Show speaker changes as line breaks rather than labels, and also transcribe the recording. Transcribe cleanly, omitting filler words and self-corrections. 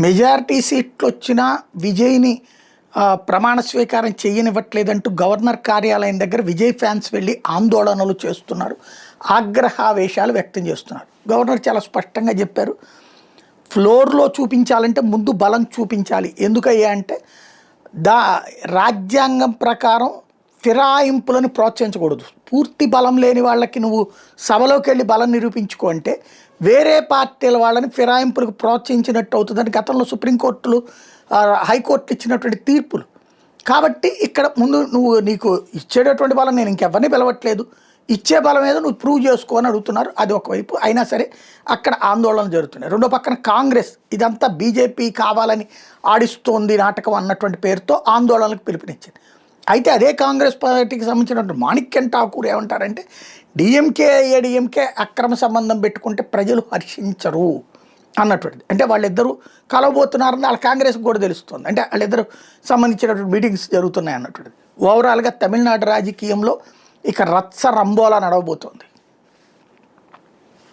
Majority సీట్లు వచ్చినా విజయ్ని ప్రమాణ స్వీకారం చేయనివ్వట్లేదంటూ గవర్నర్ కార్యాలయం దగ్గర విజయ్ ఫ్యాన్స్ వెళ్ళి ఆందోళనలు చేస్తున్నారు, ఆగ్రహావేశాలు వ్యక్తం చేస్తున్నారు. గవర్నర్ చాలా స్పష్టంగా చెప్పారు, ఫ్లోర్లో చూపించాలంటే ముందు బలం చూపించాలి. ఎందుకయ్యా అంటే రాజ్యాంగం ప్రకారం ఫిరాయింపులను ప్రోత్సహించకూడదు. పూర్తి బలం లేని వాళ్ళకి నువ్వు సభలోకి వెళ్ళి బలం నిరూపించుకో అంటే వేరే పార్టీల వాళ్ళని ఫిరాయింపులకు ప్రోత్సహించినట్టు అవుతుందని గతంలో సుప్రీంకోర్టులు హైకోర్టులు ఇచ్చినటువంటి తీర్పులు. కాబట్టి ఇక్కడ ముందు నీకు ఇచ్చేటటువంటి బలం నేను ఇంకెవరిని పిలవట్లేదు, ఇచ్చే బలం ఏదో నువ్వు ప్రూవ్ చేసుకో అని అడుగుతున్నారు. అది ఒకవైపు. అయినా సరే అక్కడ ఆందోళనలు జరుగుతున్నాయి. రెండో పక్కన కాంగ్రెస్ ఇదంతా బీజేపీ కావాలని ఆడిస్తోంది నాటకం అన్నటువంటి పేరుతో ఆందోళనలకు పిలుపునిచ్చింది. అయితే అదే కాంగ్రెస్ పార్టీకి సంబంధించినటువంటి మాణిక్యం ఠాకూర్ ఏమంటారంటే ఏడీఎంకే అక్రమ సంబంధం పెట్టుకుంటే ప్రజలు హర్షించరు అన్నటువంటిది. అంటే వాళ్ళిద్దరూ కలవబోతున్నారని వాళ్ళ కాంగ్రెస్కి కూడా తెలుస్తుంది. అంటే వాళ్ళిద్దరు సంబంధించినటువంటి మీటింగ్స్ జరుగుతున్నాయి అన్నటువంటిది. ఓవరాల్గా తమిళనాడు రాజకీయంలో ఇక రచ్చ రంబోలా నడవబోతోంది.